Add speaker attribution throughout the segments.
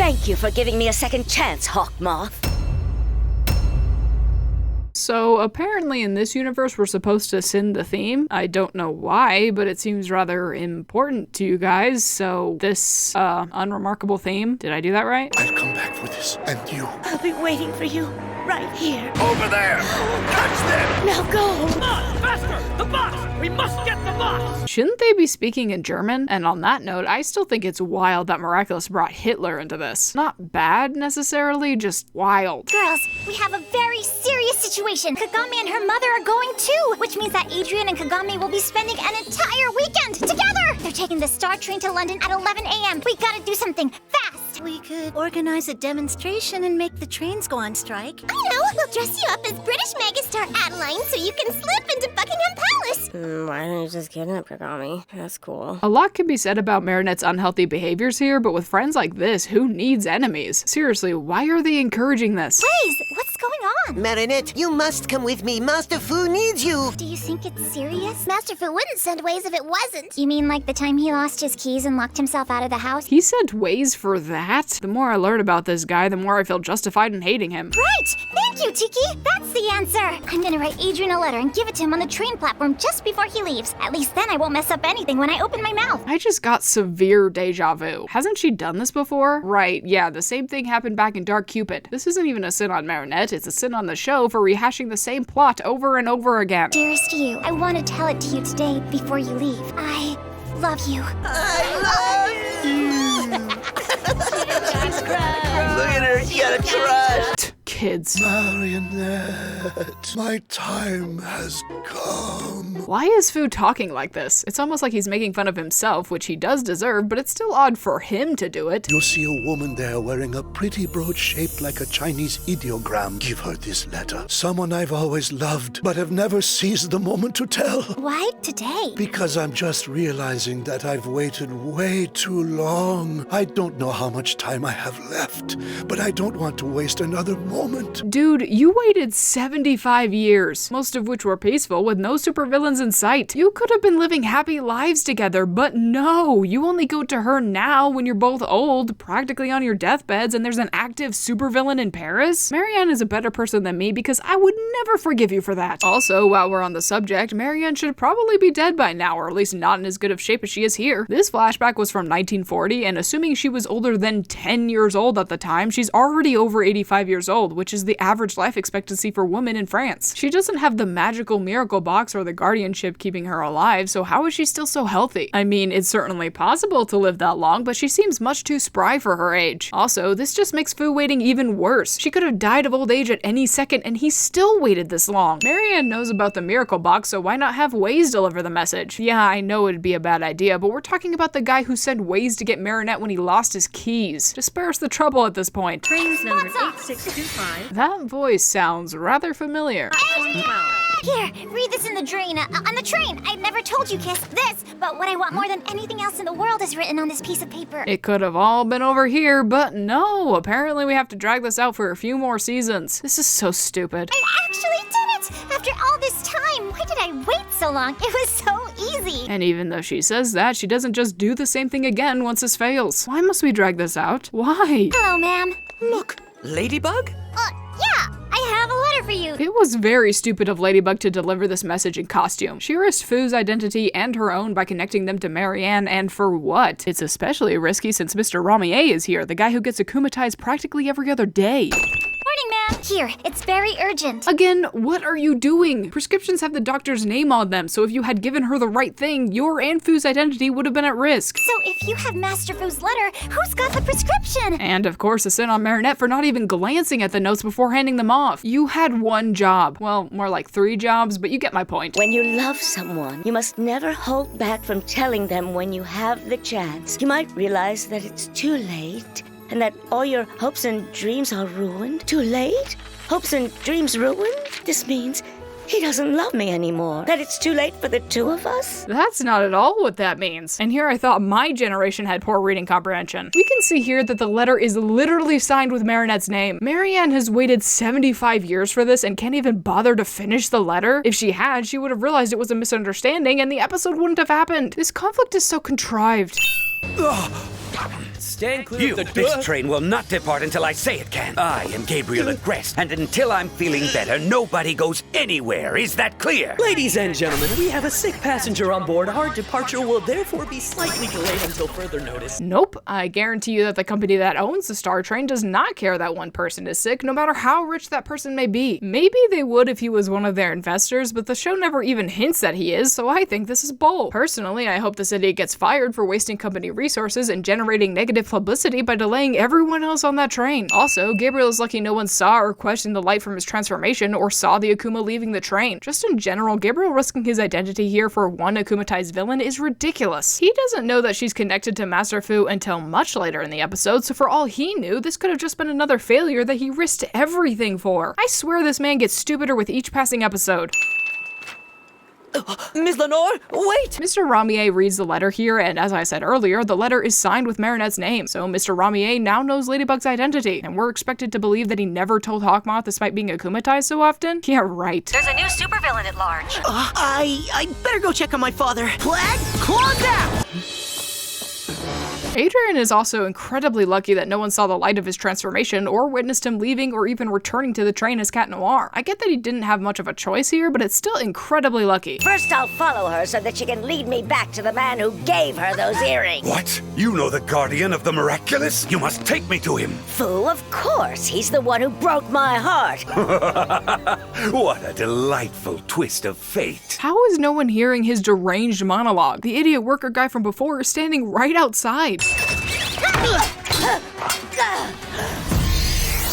Speaker 1: Thank you for giving me a second chance, Hawkmoth.
Speaker 2: So apparently in this universe we're supposed to send the theme. I don't know why, but it seems rather important to you guys. So this unremarkable theme, did I do that right?
Speaker 3: I'll come back with this, and you.
Speaker 1: I'll be waiting for you right here.
Speaker 3: Over there! Catch them!
Speaker 1: Now go!
Speaker 4: Boss, faster! The boss! We must get the boss!
Speaker 2: Shouldn't they be speaking in German? And on that note, I still think it's wild that Miraculous brought Hitler into this. Not bad necessarily, just wild.
Speaker 5: Girls, we have a very serious situation. Kagami and her mother are going too, which means that Adrian and Kagami will be spending an entire weekend together. They're taking the Star train to London at 11 a.m. We gotta do something fast.
Speaker 6: We could organize a demonstration and make the trains go on strike.
Speaker 5: I know, we'll dress you up as British megastar Adeline so you can slip into Buckingham Palace.
Speaker 7: Why don't you just kidnap Kagami? That's cool.
Speaker 2: A lot can be said about Marinette's unhealthy behaviors here, but with friends like this, who needs enemies? Seriously, why are they encouraging this?
Speaker 5: Blaze, what's going on?
Speaker 8: Marinette, you must come with me. Master Fu needs you.
Speaker 5: Do you think it's serious? Master Fu wouldn't send Waze if it wasn't. You mean like the time he lost his keys and locked himself out of the house?
Speaker 2: He sent Waze for that? The more I learn about this guy, the more I feel justified in hating him.
Speaker 5: Right! Thank you, Tiki! That's the answer! I'm gonna write Adrian a letter and give it to him on the train platform just before he leaves. At least then I won't mess up anything when I open my mouth.
Speaker 2: I just got severe deja vu. Hasn't she done this before? Right, yeah, the same thing happened back in Dark Cupid. This isn't even a sin on Marinette, it's a sin on the show for rehashing the same plot over and over again.
Speaker 5: Dearest you, I want to tell it to you today before you leave. I love you.
Speaker 8: I love you. Look at her, she got a crush.
Speaker 2: Kids.
Speaker 3: Marionette, my time has come.
Speaker 2: Why is Fu talking like this? It's almost like he's making fun of himself, which he does deserve, but it's still odd for him to do it.
Speaker 3: You'll see a woman there wearing a pretty brooch shaped like a Chinese ideogram. Give her this letter. Someone I've always loved, but have never seized the moment to tell.
Speaker 5: Why today?
Speaker 3: Because I'm just realizing that I've waited way too long. I don't know how much time I have left, but I don't want to waste another moment.
Speaker 2: Dude, you waited 75 years, most of which were peaceful with no supervillains in sight. You could have been living happy lives together, but no, you only go to her now when you're both old, practically on your deathbeds, and there's an active supervillain in Paris? Marianne is a better person than me because I would never forgive you for that. Also, while we're on the subject, Marianne should probably be dead by now, or at least not in as good of shape as she is here. This flashback was from 1940, and assuming she was older than 10 years old at the time, she's already over 85 years old, which is the average life expectancy for women in France. She doesn't have the magical miracle box or the guardianship keeping her alive, so how is she still so healthy? I mean, it's certainly possible to live that long, but she seems much too spry for her age. Also, this just makes Fu waiting even worse. She could have died of old age at any second, and he still waited this long. Marianne knows about the miracle box, so why not have Waze deliver the message? Yeah, I know it'd be a bad idea, but we're talking about the guy who sent Waze to get Marinette when he lost his keys. Just spare us the trouble at this point.
Speaker 6: Trains number 8625.
Speaker 2: That voice sounds rather familiar.
Speaker 5: Here, read this in the drain. On the train. I never told you, Kiss, this, but what I want more than anything else in the world is written on this piece of paper.
Speaker 2: It could have all been over here, but no. Apparently we have to drag this out for a few more seasons. This is so stupid.
Speaker 5: I actually did it! After all this time, why did I wait so long? It was so easy.
Speaker 2: And even though she says that, she doesn't just do the same thing again once this fails. Why must we drag this out? Why?
Speaker 5: Hello, ma'am.
Speaker 8: Look, Ladybug?
Speaker 5: Yeah, I have a letter for you.
Speaker 2: It was very stupid of Ladybug to deliver this message in costume. She risked Fu's identity and her own by connecting them to Marianne, and for what? It's especially risky since Mr. Ramier is here, the guy who gets akumatized practically every other day.
Speaker 5: Morning, ma'am. Here, it's very urgent.
Speaker 2: Again, what are you doing? Prescriptions have the doctor's name on them, so if you had given her the right thing, your and Fu's identity would have been at risk.
Speaker 5: So if you have Master Fu's letter, who's got the prescription?
Speaker 2: And of course, a sin on Marinette for not even glancing at the notes before handing them off. You had one job. Well, more like 3 jobs, but you get my point.
Speaker 1: When you love someone, you must never hold back from telling them when you have the chance. You might realize that it's too late, and that all your hopes and dreams are ruined. Too late? Hopes and dreams ruined? This means he doesn't love me anymore. That it's too late for the two of us?
Speaker 2: That's not at all what that means. And here I thought my generation had poor reading comprehension. We can see here that the letter is literally signed with Marinette's name. Marianne has waited 75 years for this and can't even bother to finish the letter. If she had, she would have realized it was a misunderstanding and the episode wouldn't have happened. This conflict is so contrived.
Speaker 4: Stand clear
Speaker 9: You,
Speaker 4: of the
Speaker 9: this
Speaker 4: door.
Speaker 9: train will not depart until I say it can. I am Gabriel at rest, and until I'm feeling better, nobody goes anywhere. Is that clear?
Speaker 10: Ladies and gentlemen, we have a sick passenger on board. Our departure will therefore be slightly delayed until further notice.
Speaker 2: Nope. I guarantee you that the company that owns the Star Train does not care that one person is sick, no matter how rich that person may be. Maybe they would if he was one of their investors, but the show never even hints that he is, so I think this is bold. Personally, I hope this idiot gets fired for wasting company resources and generating negative publicity by delaying everyone else on that train. Also, Gabriel is lucky no one saw or questioned the light from his transformation or saw the Akuma leaving the train. Just in general, Gabriel risking his identity here for one akumatized villain is ridiculous. He doesn't know that she's connected to Master Fu until much later in the episode, so for all he knew, this could have just been another failure that he risked everything for. I swear this man gets stupider with each passing episode.
Speaker 10: Ms. Lenore, wait!
Speaker 2: Mr. Ramier reads the letter here, and as I said earlier, the letter is signed with Marinette's name, so Mr. Ramier now knows Ladybug's identity, and we're expected to believe that he never told Hawkmoth despite being akumatized so often? Yeah, right.
Speaker 11: There's a new supervillain at large.
Speaker 10: I better go check on my father. Plague, claw down!
Speaker 2: Adrian is also incredibly lucky that no one saw the light of his transformation or witnessed him leaving or even returning to the train as Cat Noir. I get that he didn't have much of a choice here, but it's still incredibly lucky.
Speaker 1: First, I'll follow her so that she can lead me back to the man who gave her those earrings.
Speaker 9: What? You know the guardian of the miraculous? You must take me to him.
Speaker 1: Fu, of course. He's the one who broke my heart.
Speaker 9: What a delightful twist of fate.
Speaker 2: How is no one hearing his deranged monologue? The idiot worker guy from before is standing right outside.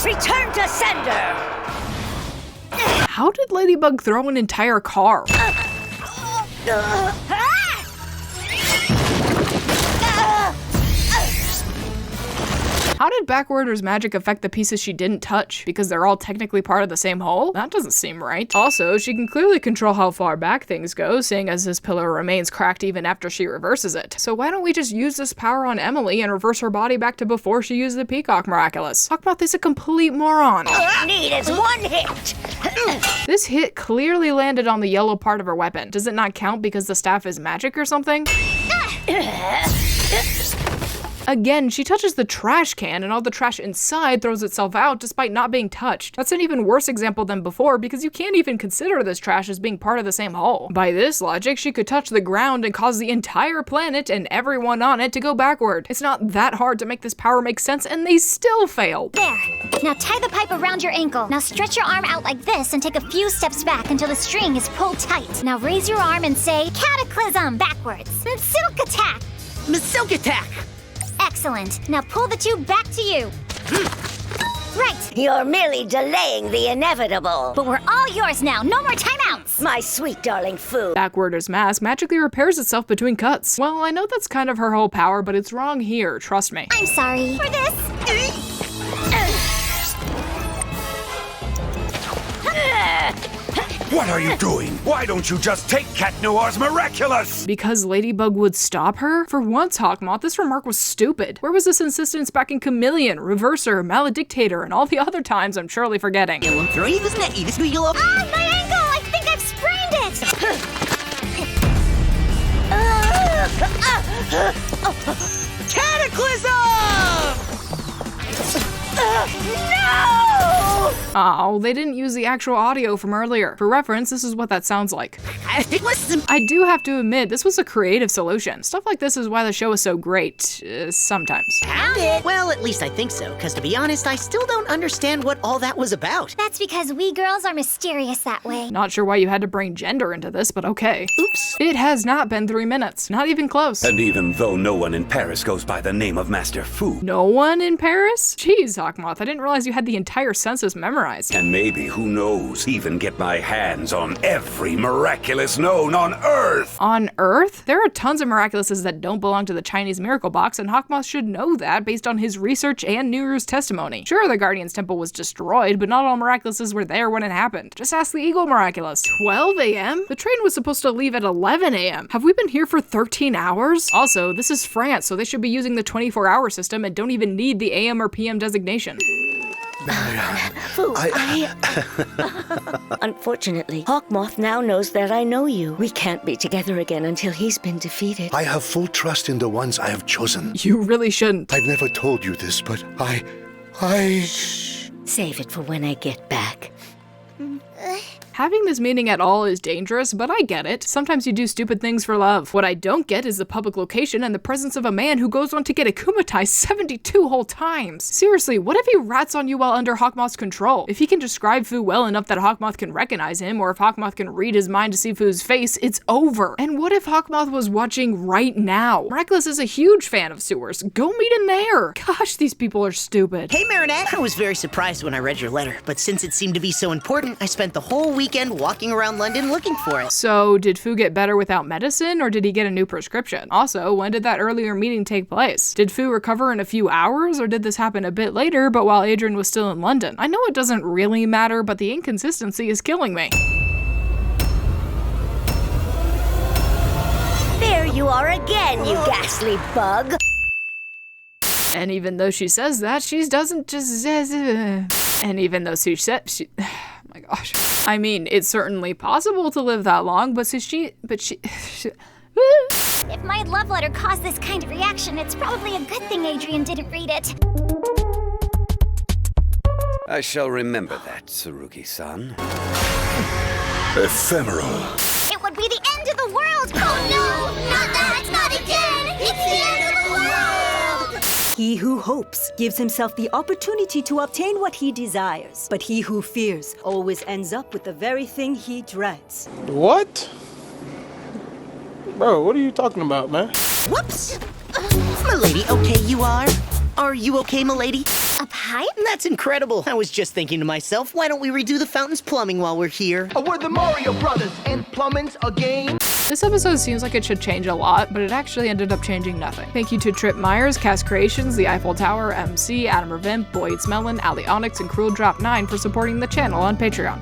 Speaker 1: Return to sender!
Speaker 2: How did Ladybug throw an entire car? How did Backorder's magic affect the pieces she didn't touch? Because they're all technically part of the same hole? That doesn't seem right. Also, she can clearly control how far back things go, seeing as this pillar remains cracked even after she reverses it. So why don't we just use this power on Emily and reverse her body back to before she used the Peacock Miraculous? Hawkmoth is a complete moron.
Speaker 1: All I need is one hit!
Speaker 2: This hit clearly landed on the yellow part of her weapon. Does it not count because the staff is magic or something? Again, she touches the trash can and all the trash inside throws itself out despite not being touched. That's an even worse example than before because you can't even consider this trash as being part of the same hole. By this logic, she could touch the ground and cause the entire planet and everyone on it to go backward. It's not that hard to make this power make sense and they still failed.
Speaker 5: There. Now tie the pipe around your ankle. Now stretch your arm out like this and take a few steps back until the string is pulled tight. Now raise your arm and say Cataclysm backwards. And Silk Attack.
Speaker 10: Silk Attack!
Speaker 5: Excellent. Now pull the tube back to you. Right.
Speaker 1: You're merely delaying the inevitable.
Speaker 5: But we're all yours now. No more timeouts.
Speaker 1: My sweet darling Fu.
Speaker 2: Backworder's mask magically repairs itself between cuts. Well, I know that's kind of her whole power, but it's wrong here, trust me.
Speaker 5: I'm sorry for this.
Speaker 9: What are you doing? Why don't you just take Cat Noir's miraculous?
Speaker 2: Because Ladybug would stop her? For once, Hawkmoth, this remark was stupid. Where was this insistence back in Chameleon, Reverser, Maledictator, and all the other times I'm surely forgetting?
Speaker 5: Ah, my ankle! I think I've sprained it!
Speaker 10: Cataclysm!
Speaker 1: No!
Speaker 2: Oh, they didn't use the actual audio from earlier. For reference, this is what that sounds like. I do have to admit, this was a creative solution. Stuff like this is why the show is so great, sometimes.
Speaker 10: Well, at least I think so, because to be honest, I still don't understand what all that was about.
Speaker 5: That's because we girls are mysterious that way.
Speaker 2: Not sure why you had to bring gender into this, but okay.
Speaker 10: Oops.
Speaker 2: It has not been 3 minutes. Not even close.
Speaker 9: And even though no one in Paris goes by the name of Master Fu.
Speaker 2: No one in Paris? Jeez, Hawkmoth, I didn't realize you had the entire census memorized.
Speaker 9: And maybe, who knows, even get my hands on every miraculous known on Earth.
Speaker 2: On Earth? There are tons of miraculouses that don't belong to the Chinese miracle box, and Hawkmoth should know that based on his research and Nuru's testimony. Sure, the Guardian's Temple was destroyed, but not all miraculouses were there when it happened. Just ask the Eagle Miraculous. 12 a.m.? The train was supposed to leave at 11 a.m. Have we been here for 13 hours? Also, this is France, so they should be using the 24-hour system and don't even need the AM or PM designation.
Speaker 1: Fu, Unfortunately, Hawkmoth now knows that I know you. We can't be together again until he's been defeated.
Speaker 3: I have full trust in the ones I have chosen.
Speaker 2: You really shouldn't.
Speaker 3: I've never told you this, but
Speaker 1: Shh. Save it for when I get back.
Speaker 2: Having this meeting at all is dangerous, but I get it. Sometimes you do stupid things for love. What I don't get is the public location and the presence of a man who goes on to get akumatized 72 whole times. Seriously, what if he rats on you while under Hawkmoth's control? If he can describe Fu well enough that Hawkmoth can recognize him, or if Hawkmoth can read his mind to see Fu's face, it's over. And what if Hawkmoth was watching right now? Miraculous is a huge fan of sewers. Go meet him there. Gosh, these people are stupid.
Speaker 12: Hey Marinette! I was very surprised when I read your letter, but since it seemed to be so important, I spent the whole weekend walking around London looking for it.
Speaker 2: So, did Fu get better without medicine, or did he get a new prescription? Also, when did that earlier meeting take place? Did Fu recover in a few hours, or did this happen a bit later, but while Adrian was still in London? I know it doesn't really matter, but the inconsistency is killing me.
Speaker 1: There you are again, you ghastly bug.
Speaker 2: And even though she says that, she doesn't just... And even though she said... Oh my gosh. I mean, it's certainly possible to live that long, but
Speaker 5: If my love letter caused this kind of reaction, it's probably a good thing Adrian didn't read it.
Speaker 9: I shall remember that, Tsurugi-san.
Speaker 3: ephemeral.
Speaker 5: It would be the end of the world! Oh no! Not that! Not again! It's the end of the world!
Speaker 13: He who hopes gives himself the opportunity to obtain what he desires, but he who fears always ends up with the very thing he dreads.
Speaker 14: What? Bro, what are you talking about, man?
Speaker 12: Whoops! Milady, okay you are? Are you okay, milady?
Speaker 5: A pipe?
Speaker 12: That's incredible. I was just thinking to myself, why don't we redo the fountain's plumbing while we're here?
Speaker 15: We're the Mario Brothers, and plumbing's a game.
Speaker 2: This episode seems like it should change a lot, but it actually ended up changing nothing. Thank you to Trip Meyers, KassKreations, The Eiffel Tower, MC, Adamervinp, boyeatsmelon, Allie Onyx, and Cruel Drop 9 for supporting the channel on Patreon.